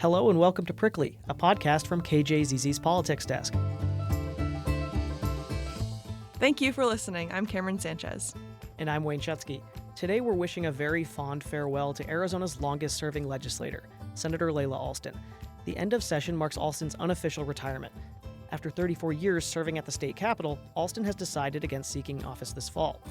Hello and welcome to Prickly, a podcast from KJZZ's Politics Desk. Thank you for listening. I'm Camryn Sanchez. And I'm Wayne Schutsky. Today we're wishing a very fond farewell to Arizona's longest-serving legislator, Senator Lela Alston. The end of session marks Alston's unofficial retirement. After 34 years serving at the state capitol, Alston has decided against seeking office this fall.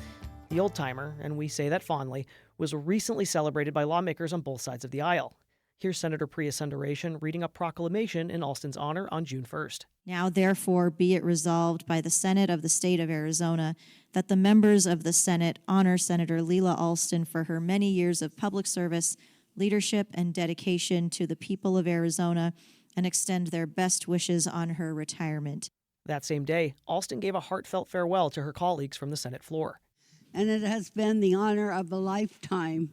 The old-timer, and we say that fondly, was recently celebrated by lawmakers on both sides of the aisle. Here's Senator Priya Sundaration reading a proclamation in Alston's honor on June 1st. Now, therefore, be it resolved by the Senate of the State of Arizona that the members of the Senate honor Senator Lela Alston for her many years of public service, leadership, and dedication to the people of Arizona and extend their best wishes on her retirement. That same day, Alston gave a heartfelt farewell to her colleagues from the Senate floor. And it has been the honor of a lifetime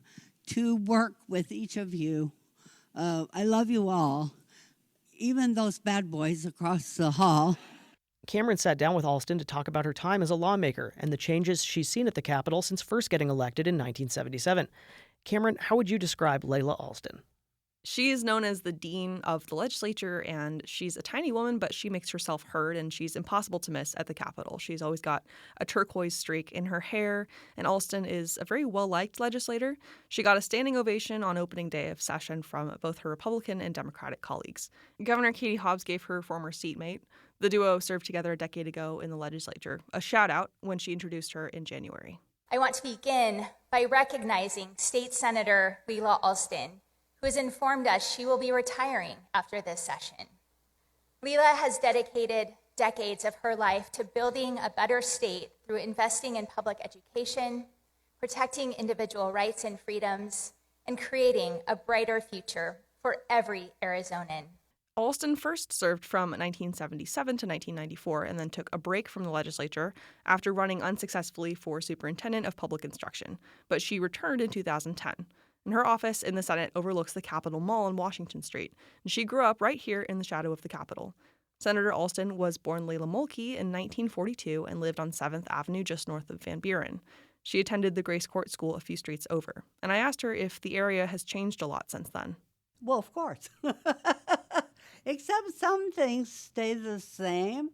to work with each of you. I love you all, even those bad boys across the hall. Camryn sat down with Alston to talk about her time as a lawmaker and the changes she's seen at the Capitol since first getting elected in 1977. Camryn, how would you describe Lela Alston? She is known as the dean of the legislature, and she's a tiny woman, but she makes herself heard, and she's impossible to miss at the Capitol. She's always got a turquoise streak in her hair, and Alston is a very well-liked legislator. She got a standing ovation on opening day of session from both her Republican and Democratic colleagues. Governor Katie Hobbs gave her former seatmate, the duo served together a decade ago in the legislature, a shout-out when she introduced her in January. I want to begin by recognizing State Senator Lela Alston, who has informed us she will be retiring after this session. Lela has dedicated decades of her life to building a better state through investing in public education, protecting individual rights and freedoms, and creating a brighter future for every Arizonan. Alston first served from 1977 to 1994 and then took a break from the legislature after running unsuccessfully for superintendent of public instruction, but she returned in 2010. And her office in the Senate overlooks the Capitol Mall on Washington Street, and she grew up right here in the shadow of the Capitol. Senator Alston was born Lela Mulkey in 1942 and lived on 7th Avenue just north of Van Buren. She attended the Grace Court School a few streets over, and I asked her if the area has changed a lot since then. Well, of course. Except some things stay the same.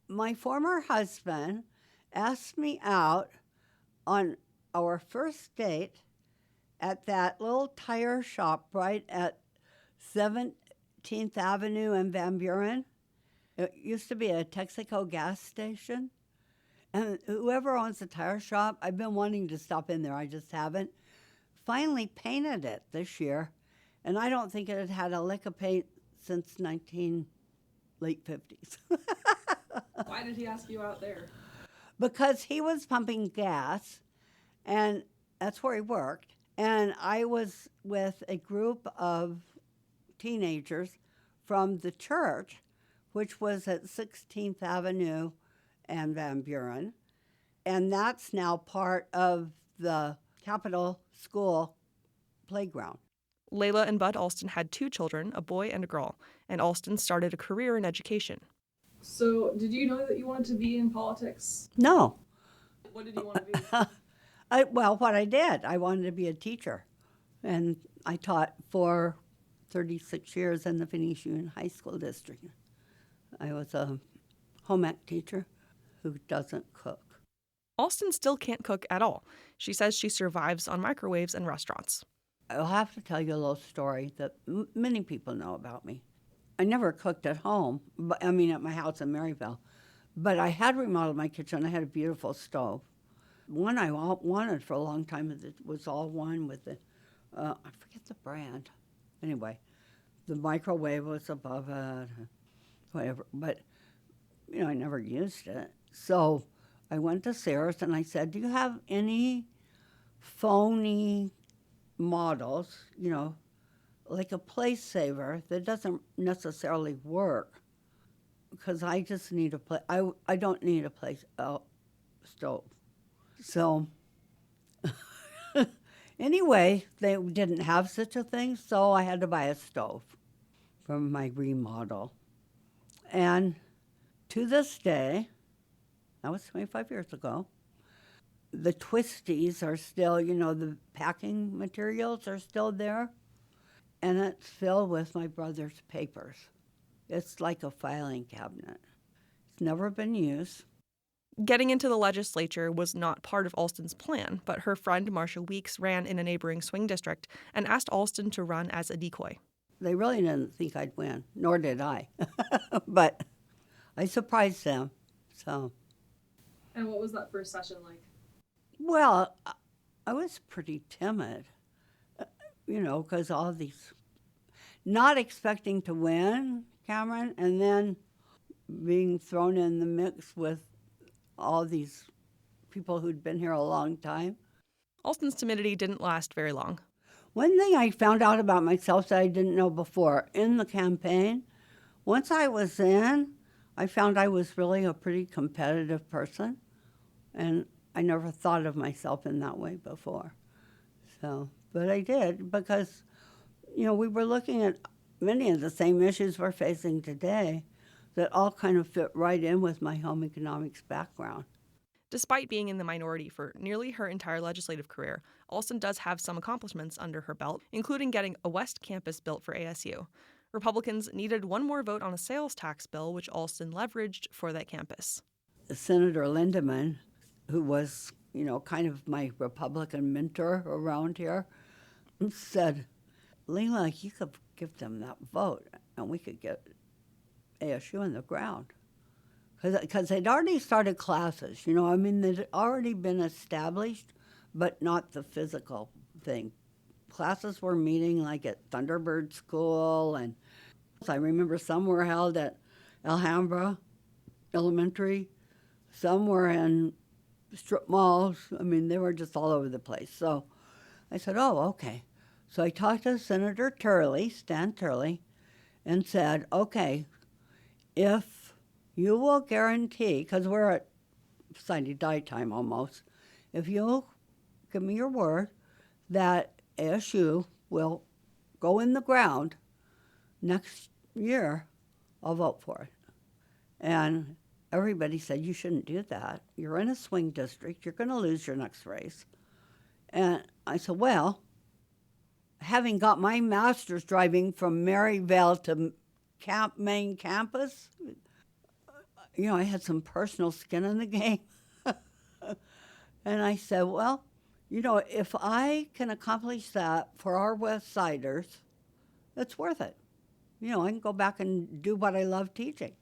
My former husband asked me out on our first date at that little tire shop right at 17th Avenue and Van Buren. It used to be a Texaco gas station. And whoever owns the tire shop, I've been wanting to stop in there, I just haven't, finally painted it this year. And I don't think it had had a lick of paint since late 50s. Why did he ask you out there? Because he was pumping gas, and that's where he worked. And I was with a group of teenagers from the church, which was at 16th Avenue and Van Buren. And that's now part of the Capitol School playground. Lela and Bud Alston had 2 children, a boy and a girl, and Alston started a career in education. So, did you know that you wanted to be in politics? No. What did you want to be? What I did, I wanted to be a teacher. And I taught for 36 years in the Phoenix Union High School District. I was a home ec teacher who doesn't cook. Alston still can't cook at all. She says she survives on microwaves and restaurants. I'll have to tell you a little story that many people know about me. I never cooked at home, at my house in Maryville. But I had remodeled my kitchen. I had a beautiful stove. One I wanted for a long time, it was all one with the, I forget the brand. Anyway, the microwave was above it, whatever. But, I never used it. So I went to Sears and I said, do you have any phony models, like a place saver that doesn't necessarily work? Because I just need I don't need a stove. So anyway, they didn't have such a thing, so I had to buy a stove from my remodel. And to this day, that was 25 years ago, the twisties are still, the packing materials are still there. and it's filled with my brother's papers. It's like a filing cabinet. It's never been used. Getting into the legislature was not part of Alston's plan, but her friend Marcia Weeks ran in a neighboring swing district and asked Alston to run as a decoy. They really didn't think I'd win, nor did I. But I surprised them. So, And what was that first session like? well, I was pretty timid, because all these, not expecting to win, Camryn, and then being thrown in the mix with all these people who'd been here a long time. Alston's timidity didn't last very long. One thing I found out about myself that I didn't know before in the campaign, once I was in, I found I was really a pretty competitive person, and I never thought of myself in that way before. So, but I did because, we were looking at many of the same issues we're facing today that all kind of fit right in with my home economics background. Despite being in the minority for nearly her entire legislative career, Alston does have some accomplishments under her belt, including getting a West Campus built for ASU. Republicans needed one more vote on a sales tax bill, which Alston leveraged for that campus. Senator Lindemann, who was, kind of my Republican mentor around here, said, Lela, you could give them that vote and we could get ASU in the ground. Because they'd already started classes, they'd already been established, but not the physical thing. Classes were meeting like at Thunderbird School, and I remember some were held at Alhambra Elementary, some were in strip malls. They were just all over the place. So I said, oh, okay. So I talked to Senator Turley, Stan Turley, and said, okay, if you will guarantee, because we're at sine die time almost, if you'll give me your word that ASU will go in the ground next year, I'll vote for it. And everybody said, you shouldn't do that. You're in a swing district. You're going to lose your next race. And I said, well, having got my master's driving from Maryvale to main campus, I had some personal skin in the game. And I said, well, if I can accomplish that for our West Siders, it's worth it. I can go back and do what I love teaching.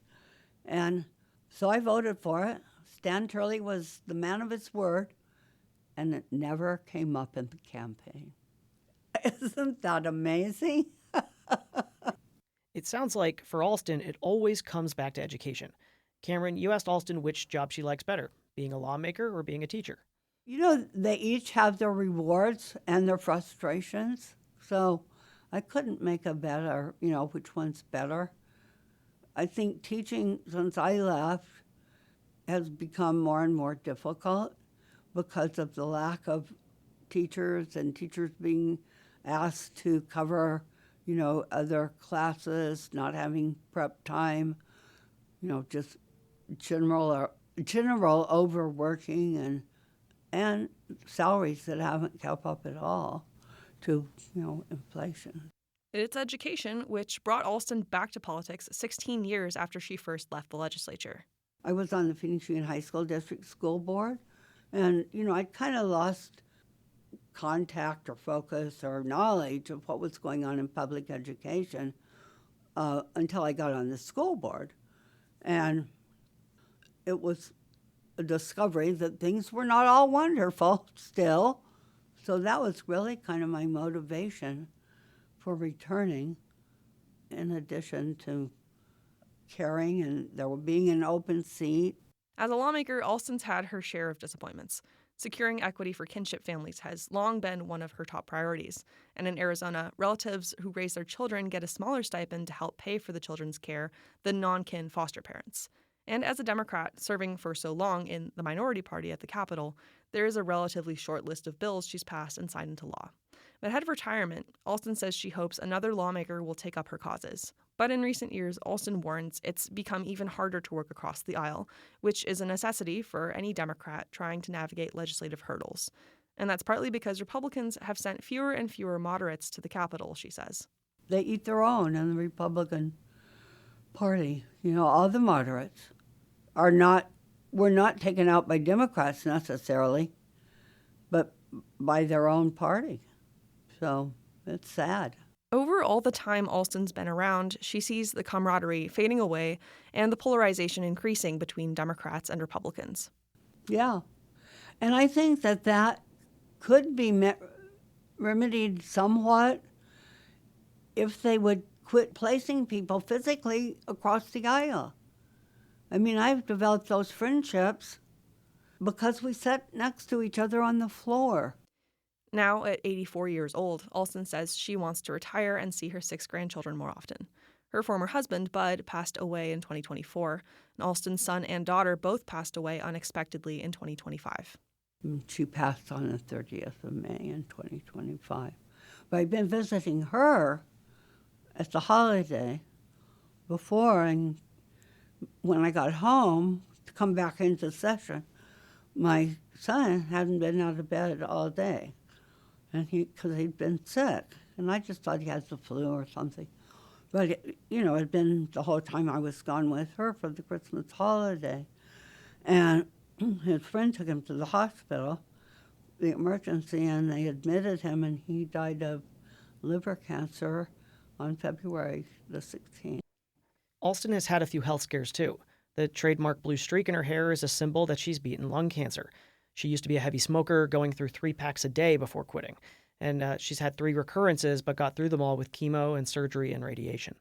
And so I voted for it. Stan Turley was the man of his word, and it never came up in the campaign. Isn't that amazing? It sounds like, for Alston, it always comes back to education. Camryn, you asked Alston which job she likes better, being a lawmaker or being a teacher. They each have their rewards and their frustrations, so I couldn't make a better, which one's better. I think teaching, since I left, has become more and more difficult because of the lack of teachers and teachers being asked to cover, other classes, not having prep time, just general overworking and salaries that haven't kept up at all to, inflation. It's education, which brought Alston back to politics 16 years after she first left the legislature. I was on the Phoenix Union High School District School Board, and, I kind of lost contact or focus or knowledge of what was going on in public education until I got on the school board. And it was a discovery that things were not all wonderful still. So that was really kind of my motivation for returning, in addition to caring and there being an open seat. As a lawmaker, Alston's had her share of disappointments. Securing equity for kinship families has long been one of her top priorities. And in Arizona, relatives who raise their children get a smaller stipend to help pay for the children's care than non-kin foster parents. And as a Democrat serving for so long in the minority party at the Capitol, there is a relatively short list of bills she's passed and signed into law. But ahead of retirement, Alston says she hopes another lawmaker will take up her causes. But in recent years, Alston warns it's become even harder to work across the aisle, which is a necessity for any Democrat trying to navigate legislative hurdles. And that's partly because Republicans have sent fewer and fewer moderates to the Capitol, she says. They eat their own in the Republican Party. You know, all the moderates were not taken out by Democrats necessarily, but by their own party. So it's sad. Over all the time Alston's been around, she sees the camaraderie fading away and the polarization increasing between Democrats and Republicans. Yeah. And I think that could be remedied somewhat if they would quit placing people physically across the aisle. I mean, I've developed those friendships because we sat next to each other on the floor. Now, at 84 years old, Alston says she wants to retire and see her 6 grandchildren more often. Her former husband, Bud, passed away in 2024, and Alston's son and daughter both passed away unexpectedly in 2025. She passed on the 30th of May in 2025. But I've been visiting her at the holiday before, and when I got home to come back into session, my son hadn't been out of bed all day. And because he'd been sick, and I just thought he had the flu or something. But, it had been the whole time I was gone with her for the Christmas holiday. And his friend took him to the hospital, the emergency, and they admitted him, and he died of liver cancer on February the 16th. Alston has had a few health scares, too. The trademark blue streak in her hair is a symbol that she's beaten lung cancer. She used to be a heavy smoker, going through 3 packs a day before quitting. And she's had 3 recurrences, but got through them all with chemo and surgery and radiation.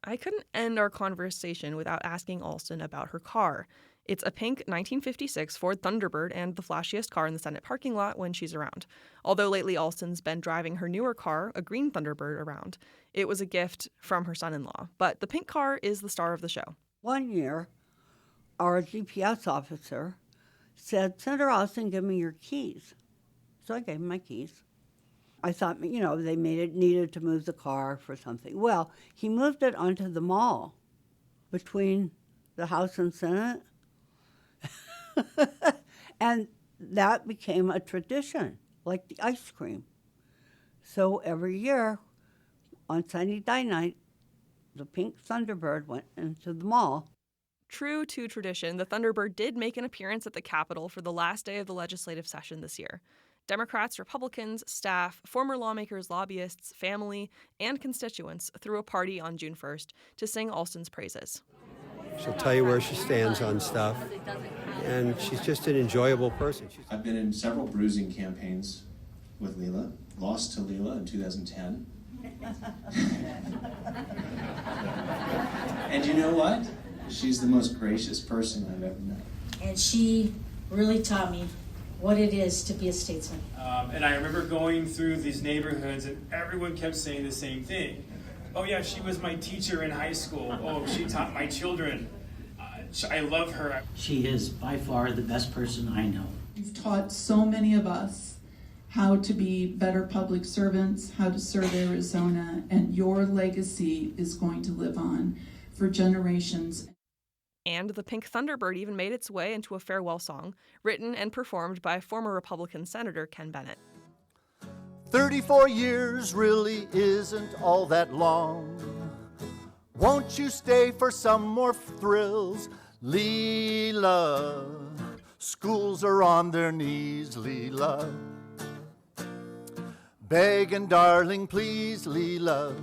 I couldn't end our conversation without asking Alston about her car. It's a pink 1956 Ford Thunderbird and the flashiest car in the Senate parking lot when she's around. Although lately Alston's been driving her newer car, a green Thunderbird, around. It was a gift from her son-in-law, but the pink car is the star of the show. One year, our GPS officer said, "Senator Alston, give me your keys." So I gave him my keys. I thought, they needed to move the car for something. Well, he moved it onto the mall between the House and Senate. And that became a tradition, like the ice cream. So every year on sunny day night, the pink Thunderbird went into the mall. True to tradition, the Thunderbird did make an appearance at the Capitol for the last day of the legislative session this year. Democrats, Republicans, staff, former lawmakers, lobbyists, family, and constituents threw a party on June 1st to sing Alston's praises. She'll tell you where she stands on stuff, and she's just an enjoyable person. I've been in several bruising campaigns with Lela, lost to Lela in 2010. And you know what? She's the most gracious person I've ever met. And she really taught me what it is to be a statesman. And I remember going through these neighborhoods and everyone kept saying the same thing. Oh yeah, she was my teacher in high school. Oh, she taught my children. I love her. She is by far the best person I know. You've taught so many of us how to be better public servants, how to serve Arizona, and your legacy is going to live on for generations. And the pink Thunderbird even made its way into a farewell song, written and performed by former Republican Senator Ken Bennett. 34 years really isn't all that long. Won't you stay for some more thrills, Lela? Schools are on their knees, Lela. Begging, darling, please, Lela.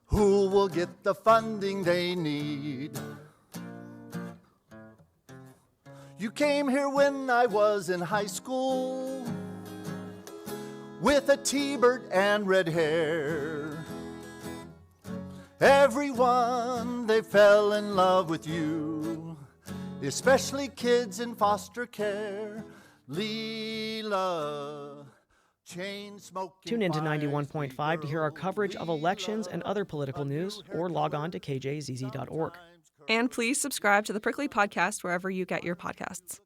Who will get the funding they need? You came here when I was in high school with a T-bird and red hair. Everyone, they fell in love with you, especially kids in foster care. Lela, chain smoking. Tune in to 91.5 to hear our coverage of elections and other political news, or log on to kjzz.org. And please subscribe to the Prickly Podcast wherever you get your podcasts.